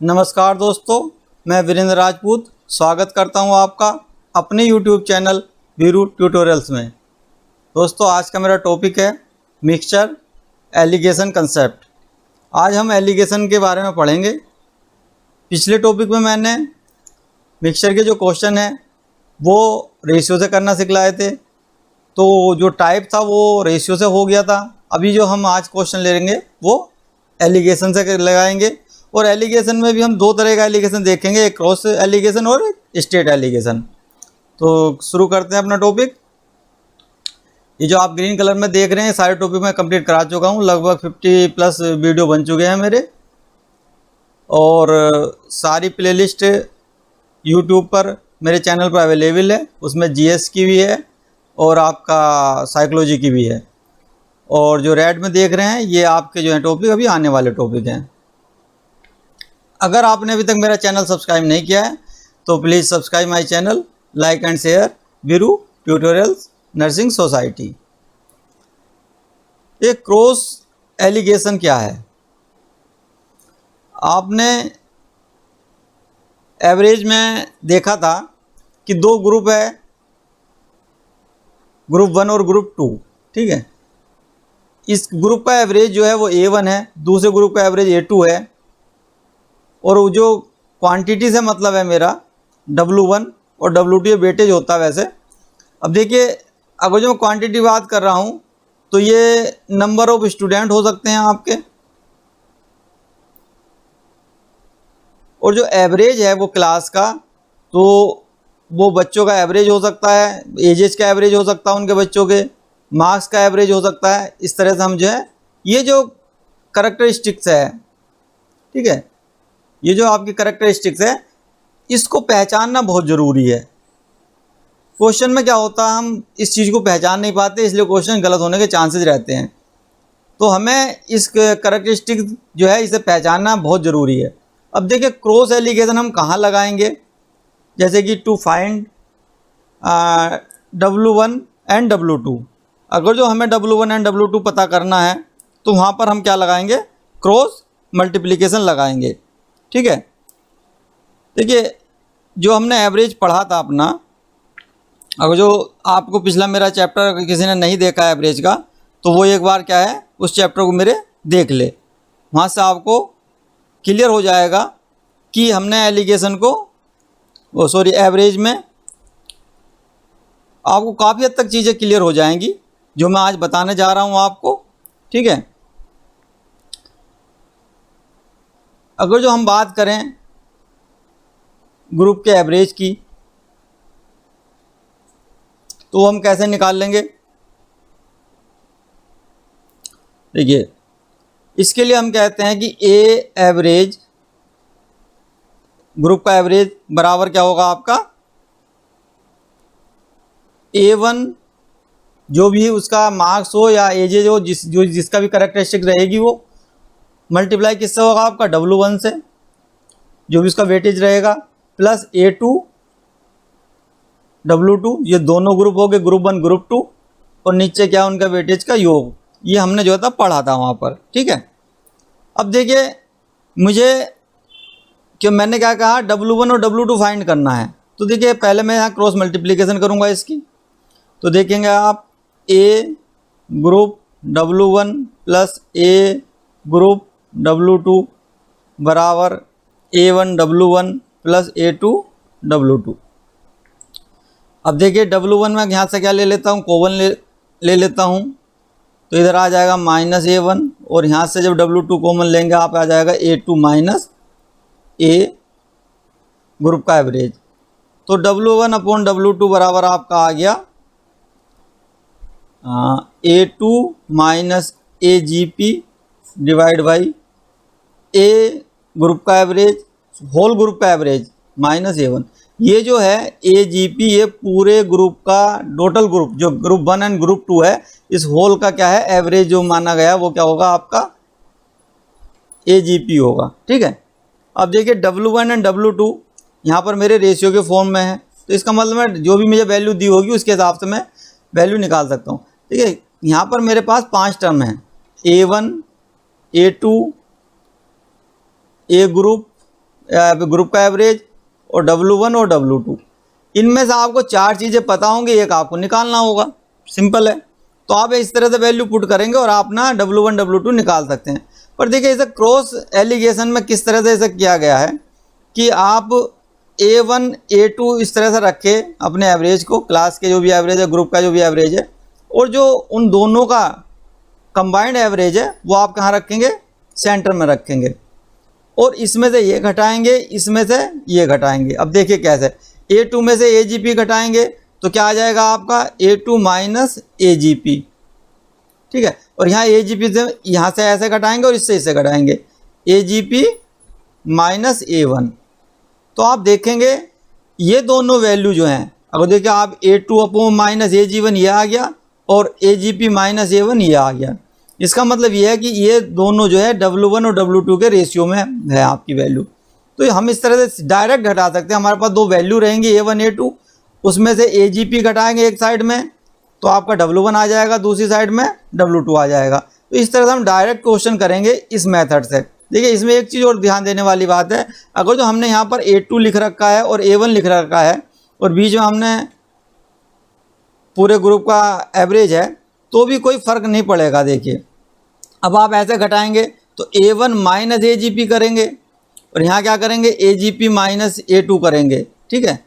नमस्कार दोस्तों, मैं वीरेंद्र राजपूत स्वागत करता हूं आपका अपने YouTube चैनल वीरू ट्यूटोरियल्स में। दोस्तों, आज का मेरा टॉपिक है मिक्सचर एलिगेशन कंसेप्ट। आज हम एलिगेशन के बारे में पढ़ेंगे। पिछले टॉपिक में मैंने मिक्सचर के जो क्वेश्चन हैं वो रेशियो से करना सिखलाए थे, तो जो टाइप था वो रेशियो से हो गया था। अभी जो हम आज क्वेश्चन लेंगे वो एलिगेशन से लगाएंगे, और एलिगेशन में भी हम दो तरह का एलिगेशन देखेंगे, एक क्रॉस एलिगेशन और स्टेट एलिगेशन। तो शुरू करते हैं अपना टॉपिक। ये जो आप ग्रीन कलर में देख रहे हैं सारे टॉपिक मैं कंप्लीट करा चुका हूँ। लगभग 50+ वीडियो बन चुके हैं मेरे, और सारी प्लेलिस्ट यूट्यूब पर मेरे चैनल पर अवेलेबल है। उसमें जीएस की भी है और आपका साइकोलॉजी की भी है। और जो रेड में देख रहे हैं ये आपके जो है टॉपिक अभी आने वाले टॉपिक हैं। अगर आपने अभी तक मेरा चैनल सब्सक्राइब नहीं किया है तो please subscribe my channel, like and share Veeru tutorials nursing society. एक क्रॉस एलिगेशन क्या है? आपने एवरेज में देखा था कि दो ग्रुप है, ग्रुप 1 और ग्रुप 2, ठीक है। इस ग्रुप का एवरेज जो है वो A1 है, दूसरे ग्रुप का एवरेज A2 है, और जो क्वांटिटी से मतलब है मेरा W1 और W2 ये वेटेज होता है वैसे। अब देखिए, अगर जो मैं क्वांटिटी बात कर रहा हूँ तो ये नंबर ऑफ स्टूडेंट हो सकते हैं आपके, और जो एवरेज है वो क्लास का, तो वो बच्चों का एवरेज हो सकता है, एजेस का एवरेज हो सकता है, उनके बच्चों के मार्क्स का एवरेज हो सकता है। इस तरह से हम जो है ये जो करैक्टरिस्टिक्स है, ठीक है, ये जो आपकी करैक्टरिस्टिक्स है इसको पहचानना बहुत ज़रूरी है। क्वेश्चन में क्या होता है, हम इस चीज़ को पहचान नहीं पाते, इसलिए क्वेश्चन गलत होने के चांसेस रहते हैं। तो हमें इस करैक्टरिस्टिक्स जो है इसे पहचानना बहुत ज़रूरी है। अब देखिए, क्रॉस एलिगेशन हम कहाँ लगाएंगे, जैसे कि to find W1 and W2। अगर जो हमें W1 एंड W2 पता करना है तो वहाँ पर हम क्या लगाएंगे, क्रॉस मल्टीप्लिकेशन लगाएंगे, ठीक है। देखिए, जो हमने एवरेज पढ़ा था अपना, अगर जो आपको पिछला मेरा चैप्टर किसी ने नहीं देखा है एवरेज का, तो वो एक बार क्या है उस चैप्टर को मेरे देख ले, वहाँ से आपको क्लियर हो जाएगा कि हमने एलिगेशन को एवरेज में आपको काफ़ी हद तक चीज़ें क्लियर हो जाएंगी जो मैं आज बताने जा रहा हूँ आपको, ठीक है। अगर जो हम बात करें ग्रुप के एवरेज की तो हम कैसे निकाल लेंगे? देखिए, इसके लिए हम कहते हैं कि ए एवरेज, ग्रुप का एवरेज बराबर क्या होगा आपका, A1 जो भी उसका मार्क्स हो या एजेज हो, जिसका भी करैक्टरिस्टिक रहेगी, वो मल्टीप्लाई किससे होगा आपका W1 से, जो भी उसका वेटेज रहेगा, प्लस A2 W2। ये दोनों ग्रुप हो गए, ग्रुप 1 ग्रुप 2, और नीचे क्या उनका वेटेज का योग। ये हमने जो था पढ़ा था वहाँ पर, ठीक है। अब देखिए, मुझे मैंने क्या कहा, W1 और W2 फाइंड करना है। तो देखिए, पहले मैं यहाँ क्रॉस मल्टीप्लिकेशन करूँगा इसकी। तो देखेंगे आप, A group W1 plus A group W2 बराबर A1 W1 plus A2 W2। अब देखिए, W1 में यहाँ से क्या ले लेता हूँ, कॉमन ले लेता हूँ, तो इधर आ जाएगा -A1, और यहाँ से जब W2 कॉमन लेंगे आप आ जाएगा A2 माइनस A ग्रुप का एवरेज। तो W1 अपॉन W2 बराबर आपका आ गया A2 minus AGP divide by A group का एवरेज, होल ग्रुप का एवरेज माइनस A1। ये जो है AGP, ये पूरे ग्रुप का टोटल ग्रुप, जो ग्रुप 1 एंड ग्रुप 2 है, इस होल का क्या है एवरेज जो माना गया वो क्या होगा आपका AGP होगा, ठीक है। अब देखिए, W1 एंड W2 यहाँ पर मेरे रेशियो के फॉर्म में है, तो इसका मतलब मैं जो भी मुझे वैल्यू दी होगी उसके हिसाब से मैं वैल्यू निकाल सकता हूँ, ठीक है। यहाँ पर मेरे पास 5 टर्म हैं, A1 A2 A group group का एवरेज और W1 और W2। इनमें से आपको 4 चीज़ें पता होंगी, एक आपको निकालना होगा, सिंपल है। तो आप इस तरह से वैल्यू पुट करेंगे और आप ना W1 W2 निकाल सकते हैं। पर देखिए इसे क्रॉस एलिगेशन में किस तरह से इसे किया गया है कि आप A1 A2 इस तरह से रखें अपने एवरेज को, क्लास के जो भी एवरेज है, ग्रुप का जो भी एवरेज है, और जो उन दोनों का कंबाइंड एवरेज है वो आप कहाँ रखेंगे, सेंटर में रखेंगे, और इसमें से ये घटाएंगे, इसमें से ये घटाएंगे। अब देखिए कैसे, A2 में से AGP घटाएंगे तो क्या आ जाएगा आपका A2 माइनस AGP, ठीक है। और यहाँ AGP से यहाँ से ऐसे घटाएंगे और इससे इसे घटाएंगे, AGP माइनस A1। तो आप देखेंगे ये दोनों वैल्यू जो हैं, अगर देखिए आप A2 अपॉन माइनस AG1 ये आ गया और AGP माइनस A1 ये आ गया। इसका मतलब ये है कि ये दोनों जो है W1 और W2 के रेशियो में है आपकी वैल्यू। तो हम इस तरह से डायरेक्ट घटा सकते हैं। हमारे पास दो वैल्यू रहेंगी A1 A2, उसमें से AGP घटाएंगे एक साइड में तो आपका W1 आ जाएगा, दूसरी साइड में W2 आ जाएगा। तो इस तरह से हम डायरेक्ट क्वेश्चन करेंगे इस मेथड से। देखिए इसमें एक चीज़ और ध्यान देने वाली बात है, अगर जो हमने यहाँ पर A2 लिख रखा है और A1 लिख रखा है और बीच में हमने पूरे ग्रुप का एवरेज है तो भी कोई फ़र्क नहीं पड़ेगा। देखिए अब आप ऐसे घटाएंगे तो A1 माइनस AGP करेंगे और यहाँ क्या करेंगे, AGP माइनस A2 करेंगे, ठीक है।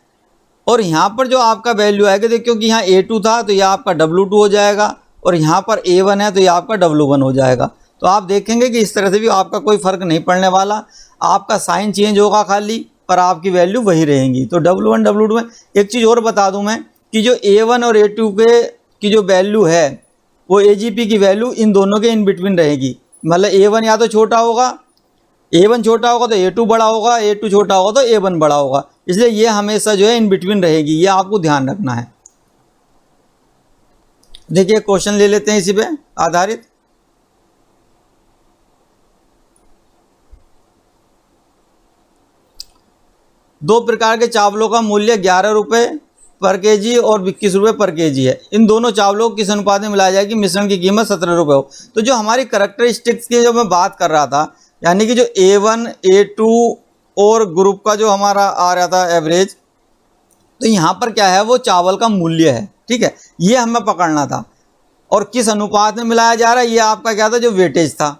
और यहाँ पर जो आपका वैल्यू आएगा, देखिए क्योंकि यहाँ A2 था तो यह आपका W2 हो जाएगा और यहाँ पर A1 है तो यह आपका W1 हो जाएगा। तो आप देखेंगे कि इस तरह से भी आपका कोई फ़र्क नहीं पड़ने वाला, आपका साइन चेंज होगा खाली, पर आपकी वैल्यू वही रहेंगी। तो W1 W2 में एक चीज़ और बता दूं मैं कि जो A1 और A2 के की जो वैल्यू है वो AGP की वैल्यू इन दोनों के इन बिटवीन रहेगी। मतलब A1 या तो छोटा होगा, A1 छोटा होगा तो A2 बड़ा होगा, A2 छोटा होगा तो A1 बड़ा होगा, इसलिए ये हमेशा जो है इन बिटवीन रहेगी, ये आपको ध्यान रखना है। देखिए क्वेश्चन ले लेते हैं इसी पे आधारित। दो प्रकार के चावलों का मूल्य 11 रुपये पर केजी और 21 रुपये पर केजी है। इन दोनों चावलों को किस अनुपात में मिलाया जाए कि मिश्रण की कीमत 17 रुपये हो। तो जो हमारी करैक्टरिस्टिक्स की जो मैं बात कर रहा था, यानी कि जो A1 A2 और ग्रुप का जो हमारा आ रहा था एवरेज, तो यहाँ पर क्या है वो चावल का मूल्य है, ठीक है, ये हमें पकड़ना था। और किस अनुपात में मिलाया जा रहा है, ये आपका क्या था, जो वेटेज था,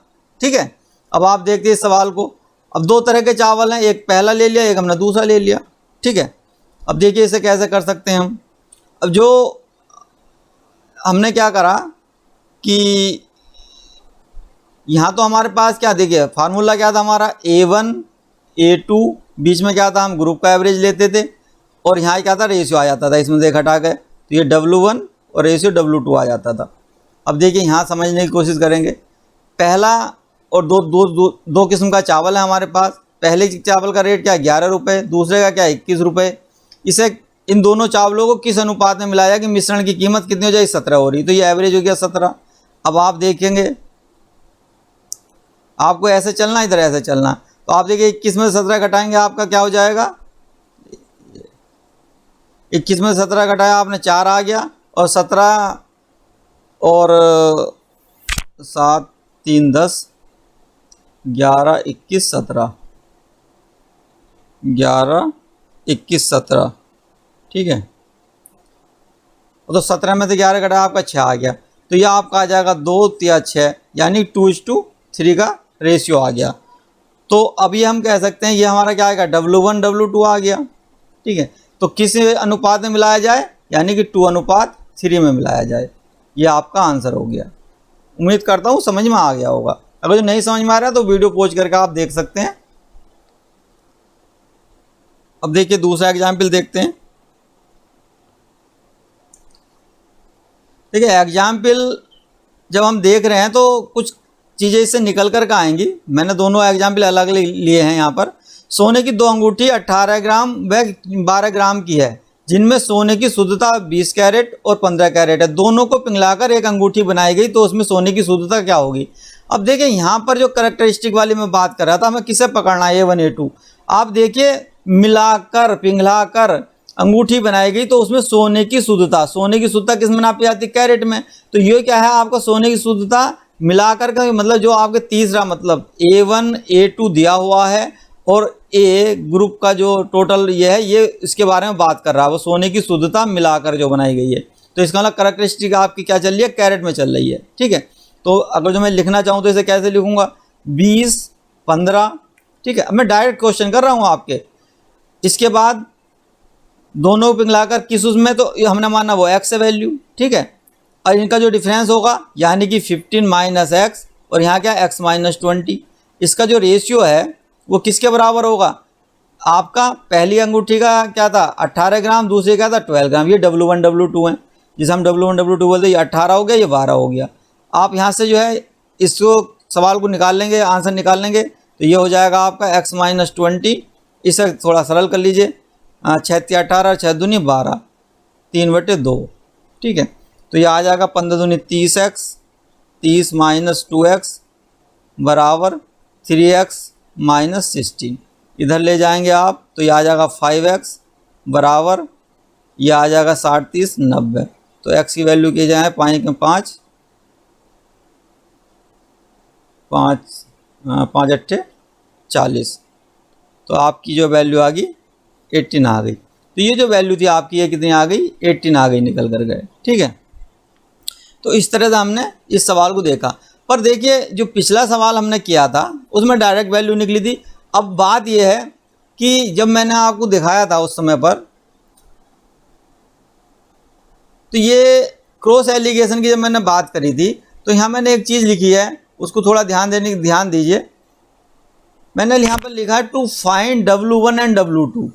ठीक है। अब आप देखते हैं इस सवाल को, अब दो तरह के चावल हैं, एक पहला ले लिया, एक हमने दूसरा ले लिया, ठीक है। अब देखिए इसे कैसे कर सकते हैं हम। अब जो हमने क्या करा कि यहाँ तो हमारे पास क्या, देखिए फार्मूला क्या था हमारा, A1 A2 बीच में क्या था, हम ग्रुप का एवरेज लेते थे और यहाँ क्या था, रेशियो आ जाता था, इसमें से घटा गए तो ये W1 और रेशियो W2 आ जाता था। अब देखिए यहाँ समझने की कोशिश करेंगे, पहला और दो किस्म का चावल है हमारे पास। पहले चावल का रेट क्या है, 11 रुपये, दूसरे का क्या है, 21 रुपये। इसे इन दोनों चावलों को किस अनुपात में मिलाया कि मिश्रण की कीमत कितनी हो जाए, 17 हो रही, तो ये एवरेज हो गया 17। अब आप देखेंगे आपको ऐसे चलना, इधर ऐसे चलना, तो आप देखिए 21 में 17 घटाएंगे आपका क्या हो जाएगा, 21 में 17 घटाया आपने 4 आ गया, और 17 और 7 3 10 11 21 17 11 21 17, ठीक है। तो 17 में से 11 घटाया आपका 6 आ गया, तो यह आपका आ जाएगा 2 या 6, यानी 2:3 का रेशियो आ गया। तो अब ये हम कह सकते हैं ये हमारा क्या आएगा, W1 W2 आ गया, ठीक है। तो किस अनुपात में मिलाया जाए, यानी कि 2:3 में मिलाया जाए, ये आपका आंसर हो गया। उम्मीद करता हूँ समझ में आ गया होगा। अगर जो नहीं समझ में आ रहा है तो वीडियो पॉज करके आप देख सकते हैं। अब देखिए दूसरा एग्जाम्पल देखते हैं। देखिए एग्जाम्पल जब हम देख रहे हैं तो कुछ चीज़ें इससे निकल कर के आएंगी। मैंने दोनों एग्जाम्पल अलग लिए हैं। यहाँ पर सोने की 2 अंगूठी 18 ग्राम व 12 ग्राम की है, जिनमें सोने की शुद्धता 20 कैरेट और 15 कैरेट है। दोनों को पिघलाकर एक अंगूठी बनाई गई, तो उसमें सोने की शुद्धता क्या होगी। अब देखिए यहाँ पर जो करैक्टरिस्टिक वाली मैं बात कर रहा था, हमें किसे पकड़ना है, A1 A2। आप देखिए मिलाकर पिघलाकर अंगूठी बनाई गई, तो उसमें सोने की शुद्धता किस में नापी जाती है, कैरेट में। तो ये क्या है आपका सोने की शुद्धता मिलाकर का मतलब जो आपके तीसरा मतलब A1 A2 दिया हुआ है और ए ग्रुप का जो टोटल ये है, ये इसके बारे में बात कर रहा है, वो सोने की शुद्धता मिलाकर जो बनाई गई है। तो इसका मतलब कैरेक्टरिस्टिक आपकी क्या चल रही है, कैरेट में चल रही है, ठीक है। तो अगर जो मैं लिखना चाहूँ तो इसे कैसे लिखूँगा, 20, 15, ठीक है। अब मैं डायरेक्ट क्वेश्चन कर रहा हूँ आपके। इसके बाद दोनों को पिघलाकर किस उसमें, तो हमने माना वो x है वैल्यू, ठीक है। और इनका जो डिफरेंस होगा यानी कि 15 माइनस एक्स, और यहाँ क्या x माइनस 20, इसका जो रेशियो है वो किसके बराबर होगा, आपका पहली अंगूठी का क्या था 18 ग्राम, दूसरे का था 12 ग्राम। ये W1 W2 है, जिसे हम W1 W2 बोलते हैं। ये 18 हो गया, ये 12 हो गया। आप यहाँ से जो है इसको सवाल को निकाल लेंगे, आंसर निकाल लेंगे, तो ये हो जाएगा आपका x माइनस 20। इसे थोड़ा सरल कर लीजिए, 6 × 18, 6 दूनी 12, 3/2, ठीक है। तो ये आ जाएगा 15 दूनी 30x, 30 माइनस 2x बराबर 3x माइनस 16। इधर ले जाएंगे आप तो ये आ जाएगा 5x बराबर, ये आ जाएगा 60, 30, 90। तो x की वैल्यू की जाए 5 के 5, 5 8 40। तो आपकी जो वैल्यू आ गई 18 आ गई। तो ये जो वैल्यू थी आपकी ये कितनी आ गई, 18 आ गई, निकल कर गए, ठीक है। तो इस तरह से हमने इस सवाल को देखा। पर देखिए जो पिछला सवाल हमने किया था उसमें डायरेक्ट वैल्यू निकली थी। अब बात यह है कि जब मैंने आपको दिखाया था उस समय पर, तो ये क्रॉस एलिगेशन की जब मैंने बात करी थी, तो यहाँ मैंने एक चीज़ लिखी है, उसको थोड़ा ध्यान दीजिए। मैंने यहाँ पर लिखा है to find W1 and W2।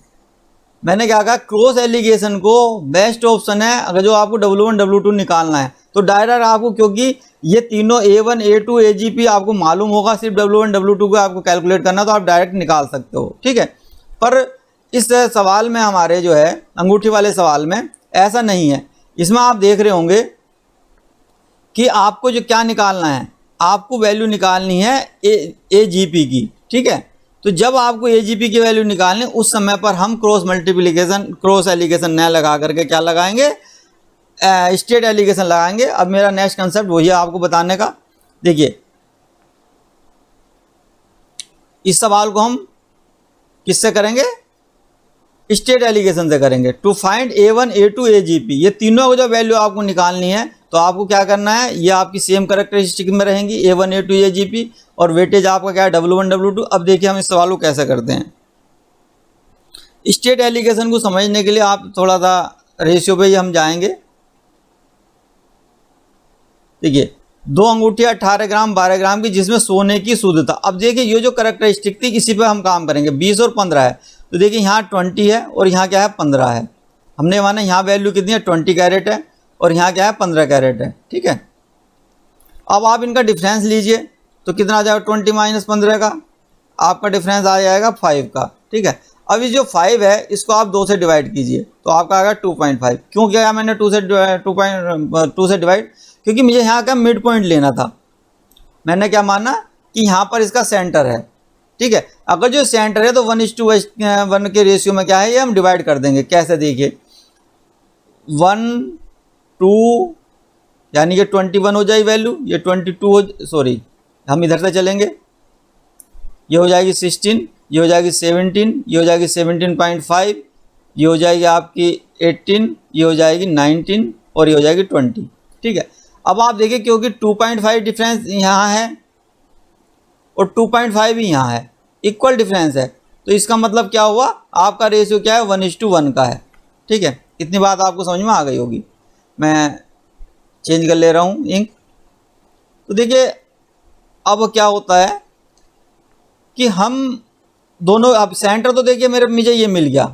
मैंने क्या कहा, क्रॉस एलिगेशन को बेस्ट ऑप्शन है अगर जो आपको W1 W2 निकालना है तो डायरेक्ट आपको, क्योंकि ये तीनों A1 A2 AGP आपको मालूम होगा, सिर्फ W1 W2 को आपको कैलकुलेट करना, तो आप डायरेक्ट निकाल सकते हो, ठीक है। पर इस सवाल में हमारे जो है अंगूठी वाले सवाल में ऐसा नहीं है। इसमें आप देख रहे होंगे कि आपको जो क्या निकालना है, आपको वैल्यू निकालनी है AGP की, ठीक है। तो जब आपको AGP की वैल्यू निकालनी उस समय पर हम क्रॉस एलिगेशन न लगा करके क्या लगाएंगे, स्टेट एलिगेशन लगाएंगे। अब मेरा नेक्स्ट कंसेप्ट वही है आपको बताने का। देखिए इस सवाल को हम किससे करेंगे, स्टेट एलिगेशन से करेंगे। To find A1 A2 AGP, ये तीनों को जो वैल्यू आपको निकालनी है तो आपको क्या करना है, ये आपकी सेम कैरेक्टरिस्टिक में रहेंगी A1 A2 AGP, और वेटेज आपका क्या है W1 W2। अब देखिए हम इस सवाल को कैसे करते हैं। स्टेट एलिगेशन को समझने के लिए आप थोड़ा सा रेशियो पे ही हम जाएंगे। देखिए दो अंगूठियाँ 18 ग्राम 12 ग्राम की, जिसमें सोने की शुद्धता। अब देखिए ये जो कैरेक्टरिस्टिक थी इसी पे हम काम करेंगे। 20 और 15 है, तो देखिए यहाँ 20 है और यहाँ क्या है 15 है। हमने माना यहाँ वैल्यू कितनी है 20 कैरेट है, और यहाँ क्या है 15 कैरेट है, ठीक है। अब आप इनका डिफरेंस लीजिए तो कितना आ जाएगा, 20 माइनस 15 का आपका डिफरेंस आ जाएगा 5 का, ठीक है। अब ये जो 5 है इसको आप 2 से डिवाइड कीजिए तो आपका आएगा 2.5। क्यों किया मैंने 2 से डिवाइड, क्योंकि मुझे यहाँ का मिड पॉइंट लेना था। मैंने क्या माना कि यहाँ पर इसका सेंटर है, ठीक है। अगर जो सेंटर है तो 1:1 के रेशियो में क्या है, ये हम डिवाइड कर देंगे। कैसे, देखिए 1 2 यानी कि 21 हो जाएगी वैल्यू, ये 22 हो, सॉरी हम इधर से चलेंगे, ये हो जाएगी 16, ये हो जाएगी 17, ये हो जाएगी 17.5, ये हो जाएगी आपकी 18, ये हो जाएगी 19 और ये हो जाएगी 20, ठीक है। अब आप देखिए क्योंकि 2.5 डिफरेंस यहाँ है और 2.5 भी यहाँ है, इक्वल डिफरेंस है, तो इसका मतलब क्या हुआ, आपका रेशियो क्या है 1:1 का है, ठीक है। इतनी बात आपको समझ में आ गई होगी। मैं चेंज कर ले रहा हूँ इंक। तो देखिए अब क्या होता है कि हम दोनों, अब सेंटर तो देखिए मुझे ये मिल गया,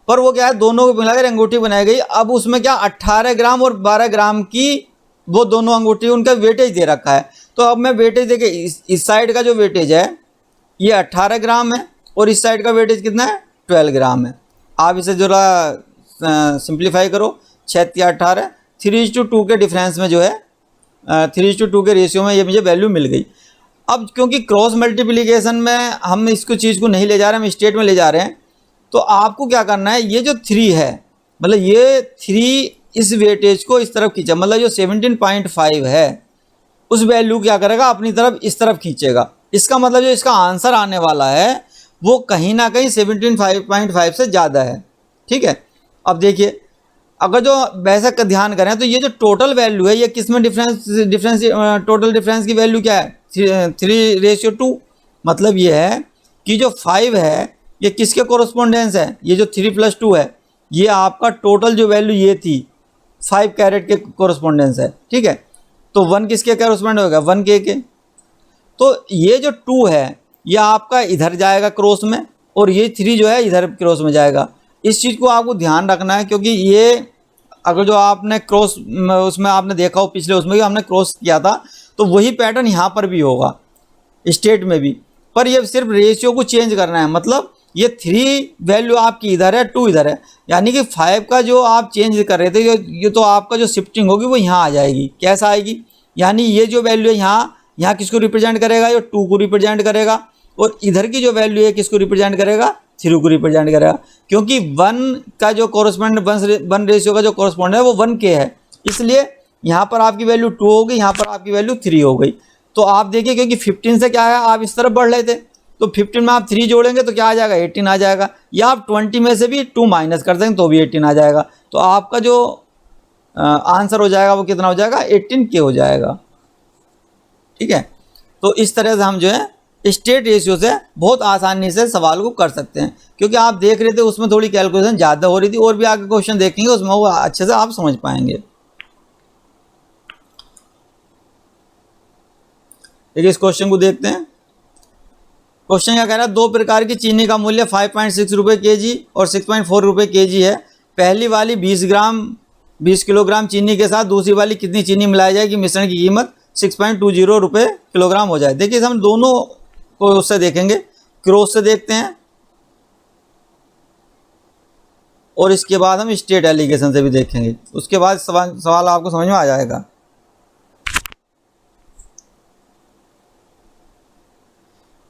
पर वो क्या है दोनों को मिलाकर अंगूठी बनाई गई। अब उसमें क्या 18 ग्राम और 12 ग्राम की वो दोनों अंगूठी, उनका वेटेज दे रखा है। तो अब मैं वेटेज देखिए इस साइड का जो वेटेज है ये 18 ग्राम है और इस साइड का वेटेज कितना है 12 ग्राम है। आप इसे जरा सिंप्लीफाई करो, 6 × 18, 3:2 के डिफरेंस में जो है 3:2 के रेशियो में ये मुझे वैल्यू मिल गई। अब क्योंकि क्रॉस मल्टीप्लिकेशन में हम इसको चीज़ को नहीं ले जा रहे, हम स्टेट में ले जा रहे हैं, तो आपको क्या करना है, ये जो 3 है, मतलब ये 3 इस वेटेज को इस तरफ खींचा, मतलब जो 17.5 है उस वैल्यू क्या करेगा अपनी तरफ इस तरफ खींचेगा। इसका मतलब जो इसका आंसर आने वाला है वो कहीं ना कहीं 17.5 से ज़्यादा है। ठीक है, अब देखिए अगर जो वैसा का ध्यान करें तो ये जो टोटल वैल्यू है ये किस में डिफरेंस टोटल डिफरेंस की वैल्यू क्या है, 3:2। मतलब ये है कि जो 5 है ये किसके कोरस्पोंडेंस है, ये जो 3 + 2 है ये आपका टोटल जो वैल्यू ये थी 5 कैरेट के कोरस्पोंडेंस है। ठीक है, तो 1 किसके कोरस्पोंड होगा, 1 के। तो ये जो 2 है ये आपका इधर जाएगा क्रॉस में और ये 3 जो है इधर क्रॉस में जाएगा। इस चीज़ को आपको ध्यान रखना है, क्योंकि ये अगर जो आपने क्रॉस उसमें आपने देखा हो पिछले उसमें भी हमने क्रॉस किया था, तो वही पैटर्न यहाँ पर भी होगा स्टेट में भी, पर ये सिर्फ रेशियो को चेंज करना है। मतलब ये 3 वैल्यू आपकी इधर है, 2 इधर है, यानी कि 5 का जो आप चेंज कर रहे थे ये तो आपका जो शिफ्टिंग होगी वो यहाँ आ जाएगी। कैसा आएगी, यानी ये जो वैल्यू है यहाँ किसको रिप्रेजेंट करेगा, ये 2 को रिप्रेजेंट करेगा, और इधर की जो वैल्यू है किसको रिप्रेजेंट करेगा, 3 को रिप्रेजेंट करेगा। क्योंकि 1 का जो कोरस्पोंड 1 रेशियो का जो कोरस्पोंड है वो 1 के है, इसलिए यहाँ पर आपकी वैल्यू 2 हो गई, यहाँ पर आपकी वैल्यू 3 हो गई। तो आप देखिए क्योंकि 15 से क्या है आप इस तरफ बढ़ रहे थे, तो 15 में आप 3 जोड़ेंगे तो क्या आ जाएगा, 18 आ जाएगा, या आप 20 में से भी 2 माइनस कर देंगे तो भी 18 आ जाएगा। तो आपका जो आंसर हो जाएगा वो कितना हो जाएगा, 18 के हो जाएगा। ठीक है, तो इस तरह से हम जो है स्टेट रेशियो से बहुत आसानी से सवाल को कर सकते हैं, क्योंकि आप देख रहे थे उसमें थोड़ी कैलकुलेशन ज़्यादा हो रही थी, और भी आगे क्वेश्चन देखेंगे उसमें वो अच्छे से आप समझ पाएंगे। देखिए इस क्वेश्चन को देखते हैं। क्वेश्चन क्या कह रहा है, 2 प्रकार की चीनी का मूल्य 5.6 रुपये kg और 6.4 रुपये kg है। पहली वाली 20 किलोग्राम चीनी के साथ दूसरी वाली कितनी चीनी मिलाई जाएगी, मिश्रण की कीमत 6.20 रुपये किलोग्राम हो जाए। देखिए हम दोनों को उससे देखेंगे, क्रॉस से देखते हैं और इसके बाद हम स्टेट एलिगेशन से भी देखेंगे, उसके बाद सवाल आपको समझ में आ जाएगा।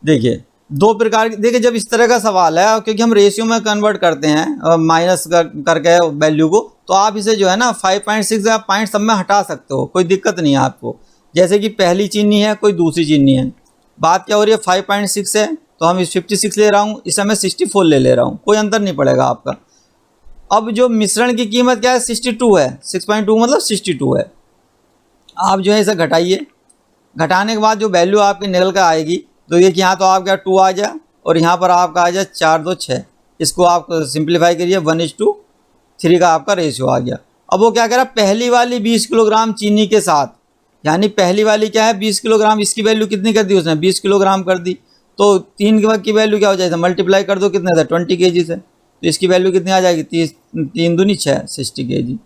देखिए 2 प्रकार की, देखिए जब इस तरह का सवाल है, क्योंकि हम रेशियो में कन्वर्ट करते हैं माइनस करके वैल्यू को, तो आप इसे जो है ना 5.6 या पॉइंट सब में हटा सकते हो, कोई दिक्कत नहीं है आपको। जैसे कि पहली चीनी है कोई दूसरी चीनी है, बात क्या हो रही है 5.6 है तो हम इस 56 ले रहा हूँ, इसे मैं 64 ले रहा हूँ, कोई अंतर नहीं पड़ेगा आपका। अब जो मिश्रण की कीमत क्या है, 62 है, 6.2 मतलब 62 है। आप जो है इसे घटाइए, घटाने के बाद जो वैल्यू आपकी निकल कर आएगी, तो ये कि यहाँ तो आपका 2 आ जाए और यहाँ पर आपका आ जाए 4 2 6, इसको आप सिंप्लीफाई करिए, 1:3 का आपका रेशियो आ गया। अब वो क्या कह रहा है, पहली वाली 20 किलोग्राम चीनी के साथ, यानी पहली वाली क्या है 20 किलोग्राम, इसकी वैल्यू कितनी कर दी उसने, 20 किलोग्राम कर दी, तो 3 की वैल्यू क्या हो जाएगी, मल्टीप्लाई कर दो कितने से, 20 kg से, तो इसकी वैल्यू कितनी आ जाएगी, 3 दूनी 6, 60 kg।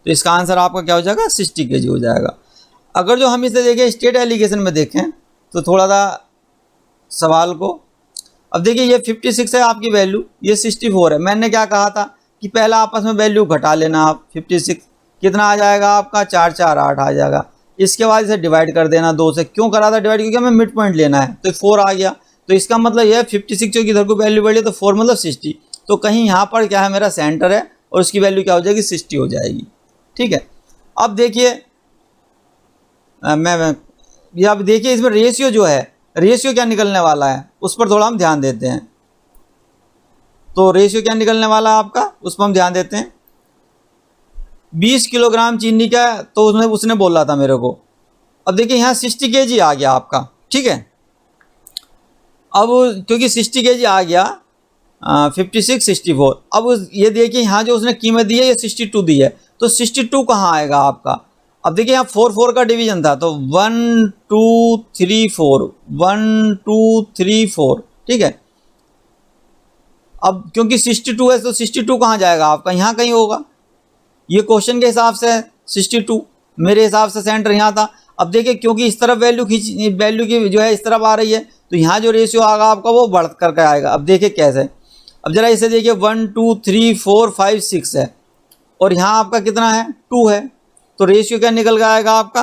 तो इसका आंसर आपका क्या हो जाएगा, 60 kg हो जाएगा। अगर जो हम इसे देखें स्टेट एलिगेशन में देखें तो थोड़ा सा सवाल को, अब देखिए ये 56 है आपकी वैल्यू, ये 64 है। मैंने क्या कहा था कि पहला आपस में वैल्यू घटा लेना आप, 56 कितना आ जाएगा आपका, 4 4 8 आ जाएगा। इसके बाद इसे डिवाइड कर देना 2 से, क्यों करा था डिवाइड, क्योंकि हमें मिड पॉइंट लेना है, तो 4 आ गया। तो इसका मतलब यह 56 क्योंकि इधर को वैल्यू बढ़ी तो 4 मतलब 60, तो कहीं यहाँ पर क्या है मेरा सेंटर है और उसकी वैल्यू क्या हो जाएगी, 60 हो जाएगी। ठीक है, अब देखिए अब देखिए इसमें रेशियो जो है, रेशियो क्या निकलने वाला है उस पर थोड़ा हम ध्यान देते हैं। तो रेशियो क्या निकलने वाला है आपका, उस पर हम ध्यान देते हैं। 20 किलोग्राम चीनी का तो उसने बोला था मेरे को, अब देखिए यहाँ 60 kg आ गया आपका। ठीक है, अब क्योंकि 60 kg आ गया 56 64, अब ये देखिए यहाँ जो उसने कीमत दी है ये 62 दी है, तो 62 कहाँ आएगा आपका। अब देखिए यहाँ 4 4 का डिवीजन था, तो 1 2 3 4 1 2 3 4। ठीक है, अब क्योंकि 62 है तो 62 कहाँ जाएगा आपका, यहाँ कहीं होगा, ये क्वेश्चन के हिसाब से 62, मेरे हिसाब से सेंटर यहाँ था। अब देखिए क्योंकि इस तरफ वैल्यू की जो है इस तरफ आ रही है, तो यहाँ जो रेशियो आएगा आपका वो बढ़ करके आएगा। अब देखिए कैसे, अब जरा इसे देखिए 1 2 3 4 5 6 है और यहाँ आपका कितना है 2 है, तो रेशियो क्या निकल के आएगा आपका,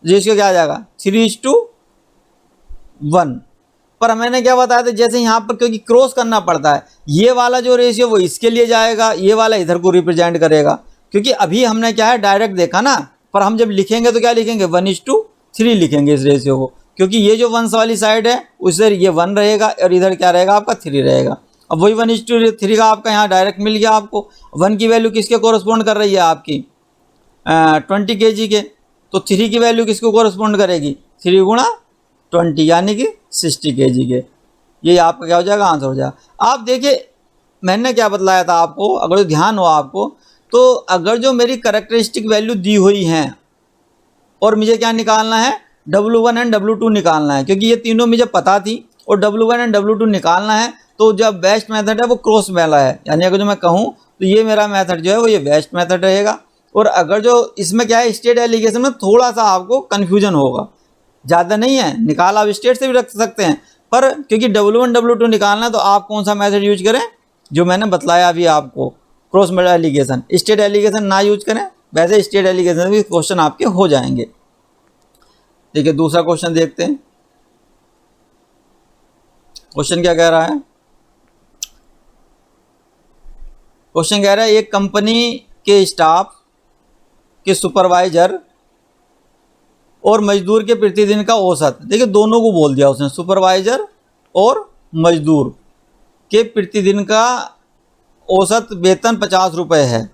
रेशियो क्या आ जाएगा 3:1। पर मैंने क्या बताया था, जैसे यहाँ पर क्योंकि क्रॉस करना पड़ता है, ये वाला जो रेशियो वो इसके लिए जाएगा, ये वाला इधर को रिप्रेजेंट करेगा, क्योंकि अभी हमने क्या है डायरेक्ट देखा ना, पर हम जब लिखेंगे तो क्या लिखेंगे 1:3 लिखेंगे इस रेशियो को, क्योंकि ये जो वंस वाली साइड है उससे ये 1 रहेगा और इधर क्या रहेगा आपका 3 रहेगा। अब वही 1:3 का आपका यहाँ डायरेक्ट मिल गया आपको। 1 की वैल्यू किसके कोरस्पॉन्ड कर रही है आपकी 20 kg के, तो 3 की वैल्यू किसको कोरस्पॉन्ड करेगी 3 गुणा 20 यानी कि 60 kg के। ये आपका क्या हो जाएगा आंसर हो जाएगा। आप देखिए मैंने क्या बतलाया था आपको, अगर ध्यान हो आपको, तो अगर जो मेरी करेक्टरिस्टिक वैल्यू दी हुई हैं और मुझे क्या निकालना है W1 एंड W2 निकालना है, क्योंकि ये तीनों मुझे पता थी और W1 एंड W2 निकालना है, तो जो बेस्ट मेथड है वो क्रॉस वाला है। यानी अगर जो मैं कहूँ तो ये मेरा मेथड जो है वो ये बेस्ट मेथड रहेगा। और अगर जो इसमें क्या है स्टेट एलिगेशन में थोड़ा सा आपको कन्फ्यूजन होगा, ज़्यादा नहीं है, निकाल आप स्टेट से भी रख सकते हैं, पर क्योंकि W1 W2 निकालना है तो आप कौन सा मेथड यूज करें जो मैंने बतलाया अभी आपको, क्रॉस एलिगेशन। स्टेट एलिगेशन ना यूज करें, वैसे स्टेट एलिगेशन भी क्वेश्चन आपके हो जाएंगे। देखिए दूसरा क्वेश्चन देखते हैं। क्वेश्चन क्या कह रहा है, क्वेश्चन कह रहा है एक कंपनी के स्टाफ के सुपरवाइजर और मजदूर के प्रतिदिन का औसत, देखिए दोनों को बोल दिया उसने, सुपरवाइजर और मजदूर के प्रतिदिन का औसत वेतन 50 रुपये है।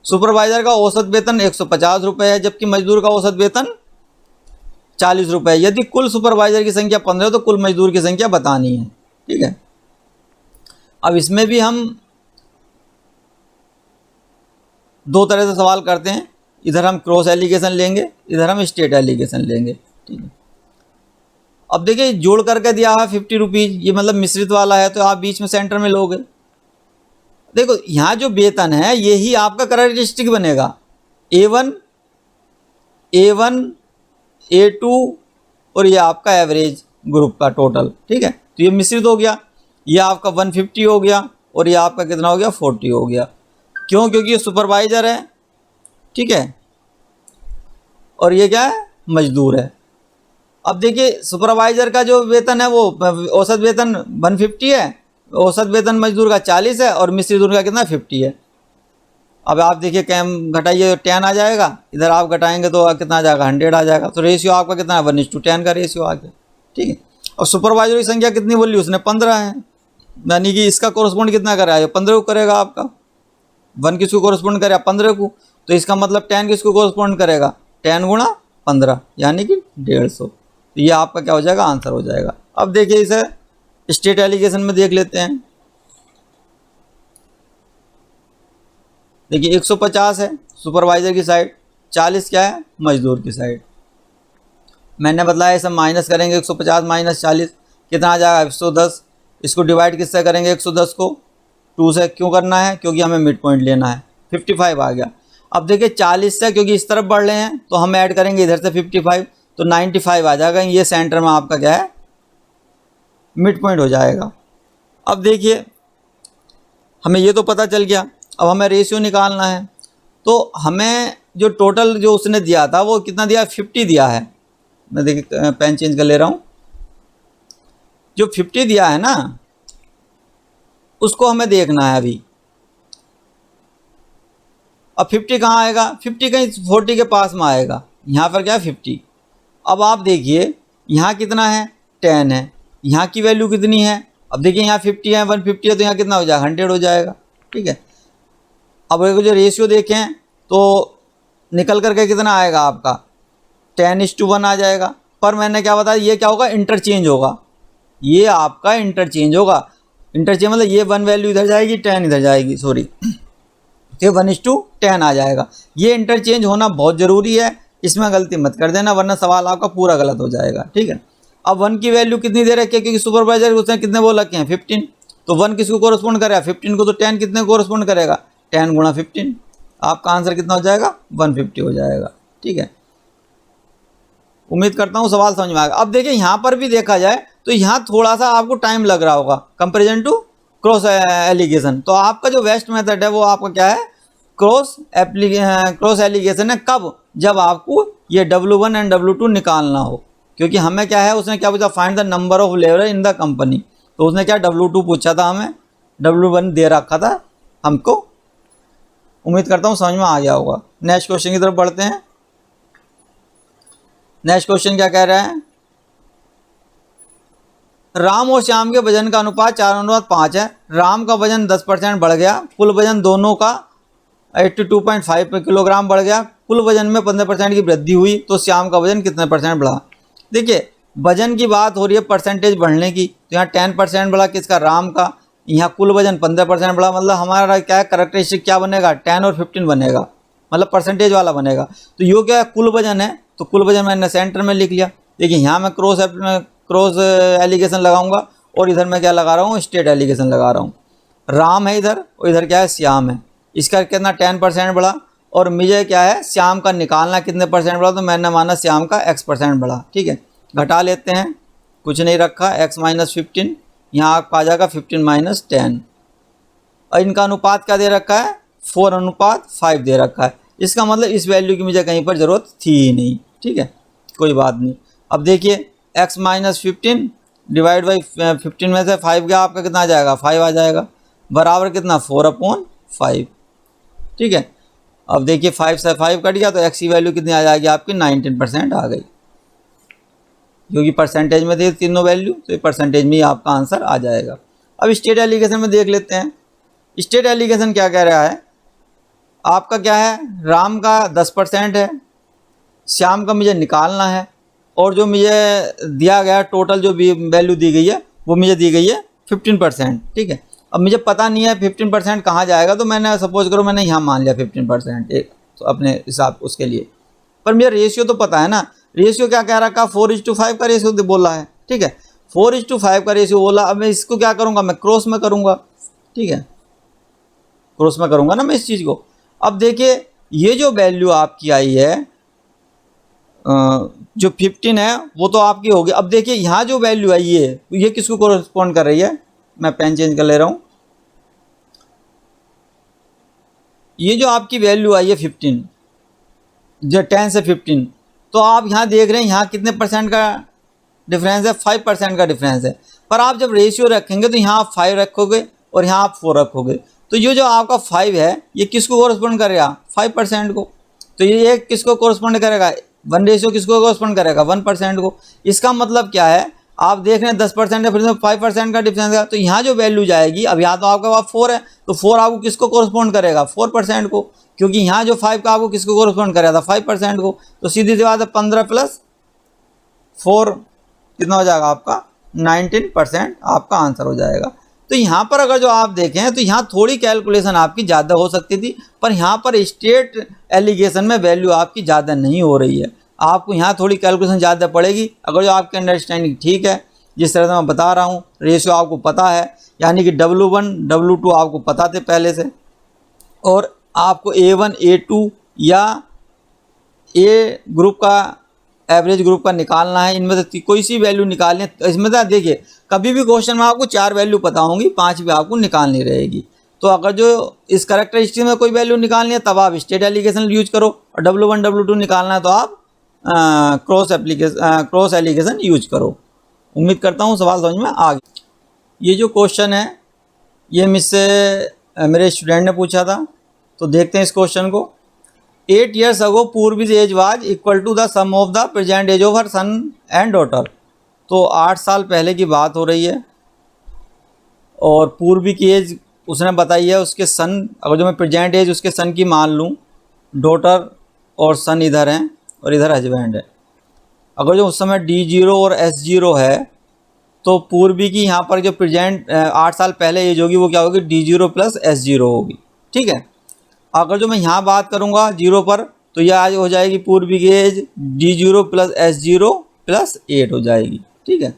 सुपरवाइजर का औसत वेतन 150 रुपये है, जबकि मजदूर का औसत वेतन 40 रुपये। यदि कुल सुपरवाइजर की संख्या 15 तो कुल मजदूर की संख्या बतानी है। ठीक है, अब इसमें भी हम दो तरह से सवाल करते हैं, इधर हम क्रॉस एलिगेशन लेंगे, इधर हम स्टेट एलिगेशन लेंगे। ठीक है, अब देखिए जोड़ करके दिया है 50 रुपीज़, ये मतलब मिश्रित वाला है तो आप बीच में सेंटर में लोगे। देखो यहाँ जो वेतन है यही आपका करेक्टरिस्टिक बनेगा, A1 A2 और ये आपका एवरेज ग्रुप का टोटल। ठीक है, तो ये मिश्रित हो गया, ये आपका 150 हो गया और ये आपका कितना हो गया 40 हो गया। क्यों, क्योंकि ये सुपरवाइजर है। ठीक है, और ये क्या है मजदूर है। अब देखिए सुपरवाइजर का जो वेतन है वो औसत वेतन 150 है, औसत वेतन मजदूर का 40 है और मिश्रित का कितना 50 है। अब आप देखिए कैम घटाइए 10 आ जाएगा, इधर आप घटाएंगे तो कितना आ जाएगा 100 आ जाएगा। तो रेशियो आपका कितना है 1:10 का रेशियो आ गया। ठीक है, और सुपरवाइजर की संख्या कितनी बोली उसने 15 है, यानी कि इसका कोरस्पॉन्ड कितना करेगा 15 को करेगा आपका। 1 किसको कोरस्पॉन्ड करेगा 15 को, तो इसका मतलब 10 किसको कोरस्पॉन्ड करेगा 10 गुणा 15 यानी कि 150। तो ये आपका क्या हो जाएगा आंसर हो जाएगा। अब देखिए इसे स्टेट एलिगेशन में देख लेते हैं। देखिए 150 है सुपरवाइजर की साइड, 40 क्या है मजदूर की साइड। मैंने बतलाया इसे माइनस करेंगे 150 माइनस 40 कितना आ जाएगा 110। इसको डिवाइड किससे करेंगे 110 को 2 से, क्यों करना है क्योंकि हमें मिड पॉइंट लेना है, 55 आ गया। अब देखिए 40 से क्योंकि इस तरफ बढ़ रहे हैं तो हम ऐड करेंगे इधर से 55 तो 95 आ जाएगा। ये सेंटर में आपका क्या है मिड पॉइंट हो जाएगा। अब देखिए हमें ये तो पता चल गया, अब हमें रेशियो निकालना है। तो हमें जो टोटल जो उसने दिया था वो कितना दिया 50 दिया है। मैं देखिए पेन चेंज कर ले रहा हूँ। जो 50 दिया है ना उसको हमें देखना है अभी। अब 50 कहाँ आएगा 50 कहीं 40 के पास में आएगा, यहाँ पर क्या है 50। अब आप देखिए यहाँ कितना है 10 है, यहाँ की वैल्यू कितनी है, अब देखिए यहाँ 50 है 150 है तो यहाँ कितना हो जाएगा 100 हो जाएगा। ठीक है, अब अगर जो रेशियो देखें तो निकल करके कितना आएगा आपका 10:1 आ जाएगा। पर मैंने क्या बताया ये क्या होगा इंटरचेंज होगा, ये आपका इंटरचेंज होगा। इंटरचेंज मतलब ये 1 वैल्यू इधर जाएगी 10 इधर जाएगी, सॉरी तो 1:10 आ जाएगा। ये इंटरचेंज होना बहुत ज़रूरी है, इसमें गलती मत कर देना वरना सवाल आपका पूरा गलत हो जाएगा। ठीक है, अब 1 की वैल्यू कितनी दे रखी है क्योंकि सुपरवाइजर उसने कितने बोल रखे हैं 15, तो 1 किसको कोरस्पॉन्ड करेगा 15 को, तो 10 कितने कोरस्पॉन्ड करेगा 10 गुणा 15। आपका आंसर कितना हो जाएगा 150 हो जाएगा। ठीक है, उम्मीद करता हूँ सवाल समझ में आएगा। अब देखिए यहाँ पर भी देखा जाए तो यहाँ थोड़ा सा आपको टाइम लग रहा होगा कंपेरिजन टू क्रॉस एलिगेशन। तो आपका जो बेस्ट मेथड है वो आपका क्या है क्रॉस एलिगेशन है। कब, जब आपको ये W1 एंड W2 निकालना हो, क्योंकि हमें क्या है उसने क्या पूछा find the number of labour in the company, तो उसने क्या W2 पूछा था, हमें W1 दे रखा था हमको। उम्मीद करता हूँ समझ में आ गया होगा। नेक्स्ट क्वेश्चन की तरफ बढ़ते हैं। नेक्स्ट क्वेश्चन क्या कह रहा है, राम और श्याम के वजन का अनुपात 4:5 है। राम का वजन 10% बढ़ गया, कुल वजन दोनों का 82.5 किलोग्राम बढ़ गया, कुल वजन में 15% की वृद्धि हुई, तो श्याम का वजन कितने परसेंट बढ़ा। देखिए वजन की बात हो रही है परसेंटेज बढ़ने की, तो यहाँ 10% बढ़ा किसका, राम का। यहाँ कुल वजन 15% बढ़ा, मतलब हमारा क्या है करेक्टरिस्टिक क्या बनेगा, 10 और 15 बनेगा, मतलब परसेंटेज वाला बनेगा। तो यो क्या है, कुल वजन है, तो कुल वजन मैंने सेंटर में लिख लिया। देखिए यहाँ मैं क्रॉस एलिगेशन लगाऊंगा और इधर मैं क्या लगा रहा हूँ, स्टेट एलिगेशन लगा रहा हूँ। राम है इधर और इधर क्या है, श्याम है। इसका कितना 10% बढ़ा, और मुझे क्या है श्याम का निकालना कितने परसेंट बढ़ा, तो मैंने माना श्याम का x% बढ़ा। ठीक है, घटा लेते हैं, कुछ नहीं रखा, x - 15, यहाँ आ जाएगा 15 - 10, और इनका अनुपात क्या दे रखा है, 4:5 दे रखा है। इसका मतलब इस वैल्यू की मुझे कहीं पर ज़रूरत थी ही नहीं। ठीक है, कोई बात नहीं। अब देखिए x - 15 डिवाइड बाई 15 में से 5 गया, आपका कितना आ जाएगा, 5 आ जाएगा, बराबर कितना 4/5। ठीक है, अब देखिए 5 से 5 कट गया, तो x की वैल्यू कितनी आ जाएगी आपकी, 19% आ गई, क्योंकि परसेंटेज में थी तीनों वैल्यू, तो ये परसेंटेज में ही आपका आंसर आ जाएगा। अब स्टेट एलिगेशन में देख लेते हैं। स्टेट एलिगेशन क्या कह रहा है, आपका क्या है, राम का 10% है, श्याम का मुझे निकालना है, और जो मुझे दिया गया टोटल जो भी वैल्यू दी गई है वो मुझे दी गई है 15%। ठीक है, अब मुझे पता नहीं है 15% कहाँ जाएगा, तो मैंने सपोज करो मैंने यहाँ मान लिया 15% एक, तो अपने हिसाब उसके लिए, पर मुझे रेशियो तो पता है ना। रेशियो क्या कह रखा, 4:5 का रेशियो बोला है। ठीक है, 4:5 का रेशियो बोला। अब मैं इसको क्या करूँगा, मैं क्रॉस में करूँगा। ठीक है, क्रॉस में करूँगा ना मैं इस चीज़ को। अब देखिए ये जो वैल्यू आपकी आई है जो 15 है वो तो आपकी होगी। अब देखिए यहाँ जो वैल्यू आई है ये किसको कोरस्पॉन्ड कर रही है, मैं पेन चेंज कर ले रहा हूँ। ये जो आपकी वैल्यू आई है 15, जो 10 से 15, तो आप यहाँ देख रहे हैं यहाँ कितने परसेंट का डिफरेंस है, 5% का डिफरेंस है। पर आप जब रेशियो रखेंगे तो यहाँ आप 5 रखोगे और यहाँ आप 4 रखोगे, तो ये जो आपका 5 है ये किसको कोरस्पॉन्ड करेगा, 5% को। तो ये किसको कोरस्पॉन्ड करेगा, 1 रेशियो किसको कोरस्पॉन्ड करेगा, 1% को। इसका मतलब क्या है, आप देख रहे हैं 10% है, फिर 5% का डिफरेंस है, तो यहाँ जो वैल्यू जाएगी, अब यहाँ तो आपके पास 4 है, तो 4 आपको किसको कोरस्पॉन्ड करेगा, 4% को, क्योंकि यहाँ जो 5 का आपको किसको कोरस्पॉन्ड करेगा था, 5% को। तो सीधी सी बात है 15 + 4 कितना हो जाएगा आपका, 19% आपका आंसर हो जाएगा। तो यहाँ पर अगर जो आप देखें तो यहाँ थोड़ी कैलकुलेशन आपकी ज़्यादा हो सकती थी, पर यहाँ पर स्टेट एलिगेशन में वैल्यू आपकी ज़्यादा नहीं हो रही है, आपको यहाँ थोड़ी कैलकुलेशन ज़्यादा पड़ेगी। अगर जो आपकी अंडरस्टैंडिंग ठीक है, जिस तरह से मैं बता रहा हूँ, रेशियो आपको पता है, यानी कि W1 W2 आपको पता थे पहले से, और आपको A1 A2 या ए ग्रुप का एवरेज ग्रुप का निकालना है, इनमें से कोई सी वैल्यू निकालनी है। इसमें तो देखिए कभी भी क्वेश्चन में आपको 4 वैल्यू पता होंगी, 5 भी आपको निकालनी रहेगी। तो अगर जो इस कैरेक्टरिस्टिक में कोई वैल्यू निकालनी है तब आप स्टेट एलिगेशन यूज करो, और W1 W2 निकालना है तो आप क्रॉस एलिगेशन यूज करो। उम्मीद करता हूँ सवाल समझ में आ गया। ये जो क्वेश्चन है ये मुझसे मेरे स्टूडेंट ने पूछा था, तो देखते हैं इस क्वेश्चन को। 8 years ago Purvi's age was equal to the sum of the present age of her son and daughter. तो 8 साल पहले की बात हो रही है, और पूर्वी की एज उसने बताई है उसके सन, अगर जो मैं प्रेजेंट एज उसके सन की मान लूँ, डॉटर और सन इधर हैं और इधर हस्बैंड है। अगर जो उस समय D0 और S0 है, तो पूर्वी की यहाँ पर जो प्रेजेंट 8 साल पहले एज होगी वो क्या होगी, D0 + S0 होगी। ठीक है, अगर जो मैं यहाँ बात करूँगा 0 पर, तो यह आज हो जाएगी पूर्वी की एज D0 + S0 + 8 हो जाएगी। ठीक है,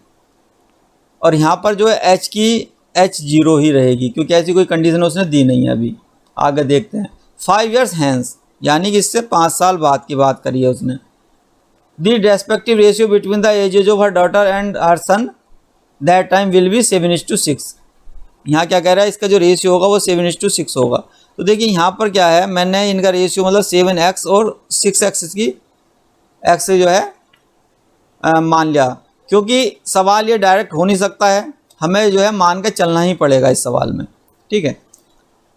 और यहाँ पर जो है H की H0 ही रहेगी, क्योंकि ऐसी कोई कंडीशन उसने दी नहीं है। अभी आगे देखते हैं। 5 years hence, यानी कि इससे 5 साल बाद की बात करी है उसने। The respective ratio between the ages of her daughter and her son that time will be 7:6। यहाँ क्या कह रहा है, इसका जो रेशियो होगा वो 7:6 होगा। तो देखिए यहाँ पर क्या है, मैंने इनका रेशियो मतलब 7x और 6x की x जो है मान लिया, क्योंकि सवाल ये डायरेक्ट हो नहीं सकता है, हमें जो है मान के चलना ही पड़ेगा इस सवाल में। ठीक है,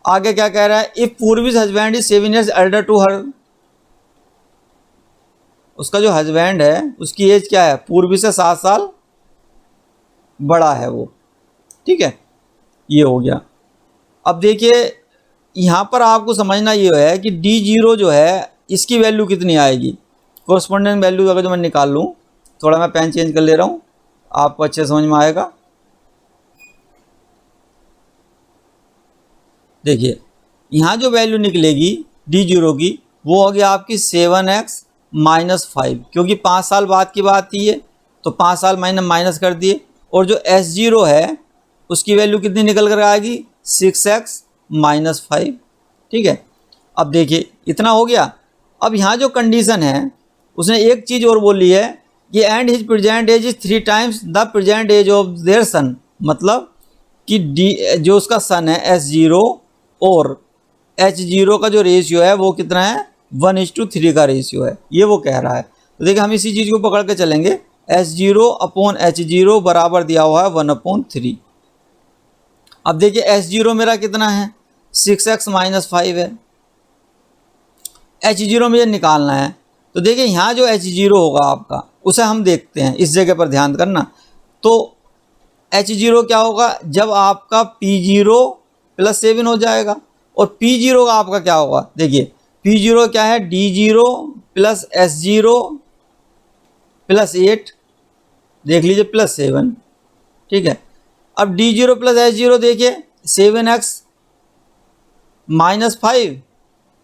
आगे क्या कह रहा है, if Purvi's husband is 7 years elder to her, उसका जो हस्बैंड है उसकी एज क्या है, पूर्वी से 7 साल बड़ा है वो, ठीक है, ये हो गया। अब देखिए यहाँ पर आपको समझना ये है कि D0 जो है इसकी वैल्यू कितनी आएगी, कोरस्पोंडेंट वैल्यू अगर जो मैं निकाल लूँ, थोड़ा मैं पेन चेंज कर ले रहा हूँ, आपको अच्छे समझ में आएगा। देखिए यहाँ जो वैल्यू निकलेगी D0 की वो होगी आपकी 7x माइनस 5, क्योंकि 5 साल बाद की बात थी ये, तो 5 साल माइनस कर दिए। और जो S0 है उसकी वैल्यू कितनी निकल कर आएगी, 6x माइनस 5, ठीक है। अब देखिए इतना हो गया। अब यहाँ जो कंडीशन है उसने एक चीज़ और बोली है कि and his present age is 3 times the present age of their son, मतलब कि जो उसका सन है S0 और H0 का जो रेशियो है वो कितना है, 1:3 का रेशियो है, ये वो कह रहा है। तो देखिए हम इसी चीज़ को पकड़ के चलेंगे, S0 अपॉन H0 बराबर दिया हुआ है 1/3। अब देखिए S0 मेरा कितना है, 6x माइनस 5 है, H0 मुझे निकालना है। तो देखिए यहाँ जो H0 होगा आपका उसे हम देखते हैं, इस जगह पर ध्यान करना। तो H0 क्या होगा, जब आपका P0 प्लस 7 हो जाएगा, और P0 का आपका क्या होगा, देखिए P0 क्या है, D0 प्लस S0 प्लस 8, देख लीजिए प्लस 7, ठीक है। अब D0 प्लस S0 देखिए 7x minus 5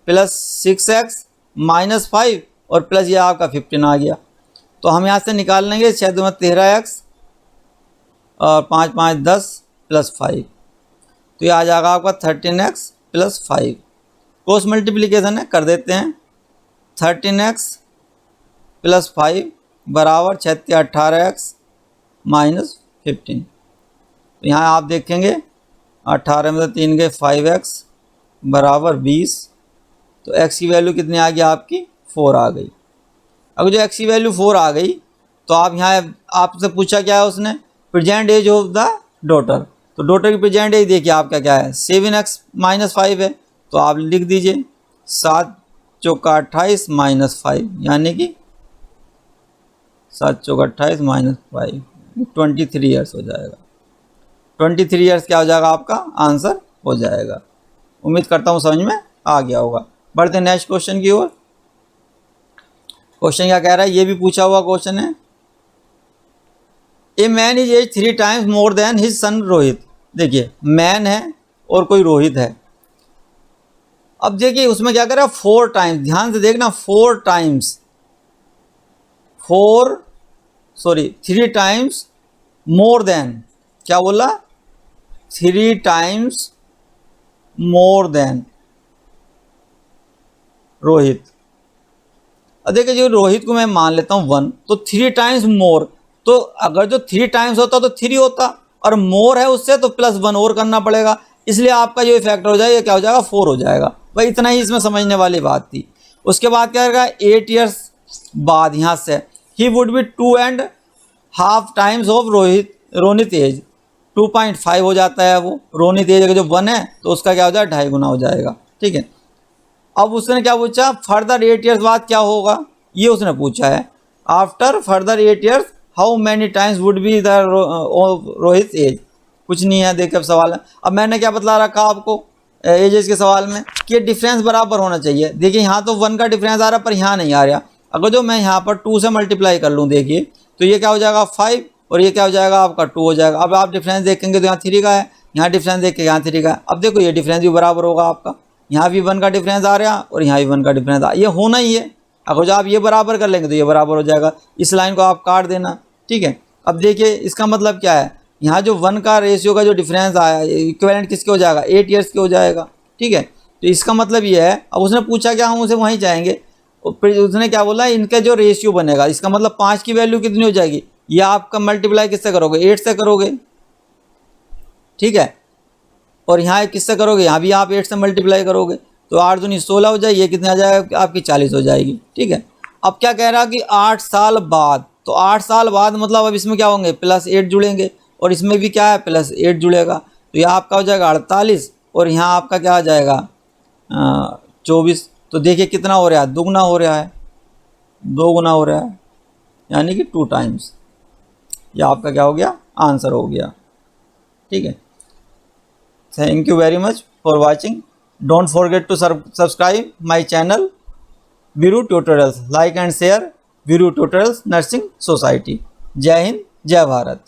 plus 6x minus 5 और प्लस ये आपका 15 आ गया। तो हम यहाँ से निकाल लेंगे 6 दूना 13x और 5 5 10 प्लस 5, तो ये आ जाएगा आपका 13x प्लस 5। क्रॉस मल्टीप्लिकेशन है, कर देते हैं। 13x प्लस 5 बराबर 6 18x माइनस 15। तो यहाँ आप देखेंगे 18 में से 3 गए 5x बराबर 20, तो x की वैल्यू कितनी आ गई आपकी, 4 आ गई। अगर जो x की वैल्यू 4 आ गई तो आप यहाँ आपसे पूछा क्या है उसने, present age of the daughter. तो डॉटर की प्रेजेंट एज देखिए आपका क्या है, 7x माइनस 5 है, तो आप लिख दीजिए 7 चौका 28 माइनस 5, यानी कि 7 चौका 28 माइनस 5, 23 ईयर्स हो जाएगा। 23 ईयर्स क्या हो जाएगा, आपका आंसर हो जाएगा। उम्मीद करता हूँ समझ में आ गया होगा। बढ़ते नेक्स्ट क्वेश्चन की ओर। क्वेश्चन क्या कह रहा है, ये भी पूछा हुआ क्वेश्चन है। A man is age 3 times more than his son Rohit. देखिए मैन है और कोई रोहित है। अब देखिए उसमें क्या कर रहा है, 4 टाइम्स, ध्यान से देखना, 4 टाइम्स 3 टाइम्स मोर देन, क्या बोला, 3 टाइम्स मोर देन रोहित। अब देखिए जो रोहित को मैं मान लेता हूँ 1, तो 3 टाइम्स मोर, तो अगर जो 3 टाइम्स होता तो 3 होता, और मोर है उससे तो प्लस 1 और करना पड़ेगा, इसलिए आपका जो फैक्टर हो जाएगा ये क्या हो जाएगा, 4 हो जाएगा। भाई इतना ही इसमें समझने वाली बात थी। उसके बाद क्या करेगा, 8 ईयर्स बाद यहाँ से ही would be 2.5 times of Ronit age, 2.5 हो जाता है वो। रोनित एज अगर जो 1 है तो उसका क्या हो जाएगा, 2.5 गुना हो जाएगा, ठीक है। अब उसने क्या पूछा, फर्दर 8 ईयर्स बाद क्या होगा, ये उसने पूछा है। After further 8 years how many times would be the Rohit age. कुछ नहीं है, देखिए अब सवाल है। अब मैंने क्या बतला रखा आपको एजेस के सवाल में कि डिफरेंस बराबर होना चाहिए। देखिए यहाँ तो 1 का डिफरेंस आ रहा है पर यहाँ नहीं आ रहा। अगर जो मैं यहाँ पर 2 से मल्टीप्लाई कर लूँ, देखिए तो ये क्या हो जाएगा 5, और ये क्या हो जाएगा आपका 2 हो जाएगा। अब आप डिफरेंस देखेंगे तो यहाँ 3 का है, यहाँ डिफरेंस देखेंगे यहाँ 3 का है। अब देखो ये डिफरेंस भी बराबर होगा आपका, यहाँ भी 1 का डिफरेंस आ रहा और यहाँ भी 1 का डिफरेंस आ, ये होना ही है। अगर जो आप ये बराबर कर लेंगे तो ये बराबर हो जाएगा। इस लाइन को आप काट देना, ठीक है। अब देखिए इसका मतलब क्या है, यहाँ जो 1 का रेशियो का जो डिफरेंस आया इक्विवेलेंट किसके हो जाएगा, 8 ईयर्स के हो जाएगा, ठीक है। तो इसका मतलब ये है, अब उसने पूछा क्या, हम उसे वहीं जाएंगे। उसने क्या बोला, इनका जो रेशियो बनेगा, इसका मतलब 5 की वैल्यू कितनी हो जाएगी, ये आपका मल्टीप्लाई किससे करोगे, 8 से करोगे, ठीक है। और यहाँ किससे करोगे, यहाँ भी आप 8 से मल्टीप्लाई करोगे, तो 8 दूनी 16 हो जाएगी, ये कितने आ जाएगा आपकी 40 हो जाएगी, ठीक है। अब क्या कह रहा कि 8 साल बाद, तो 8 साल बाद मतलब अब इसमें क्या होंगे, +8 जुड़ेंगे, और इसमें भी क्या है +8 जुड़ेगा, तो यह आपका हो जाएगा 48, और यहाँ आपका क्या आ जाएगा 24। तो देखिए कितना हो रहा है, दुगना हो रहा है, 2 गुना हो रहा है, यानी कि 2 टाइम्स। ये आपका क्या हो गया, आंसर हो गया। ठीक है, thank you very much for watching. Don't forget to subscribe my channel Veeru tutorials. Like and share Veeru tutorials nursing society. Jai Hind, जय भारत।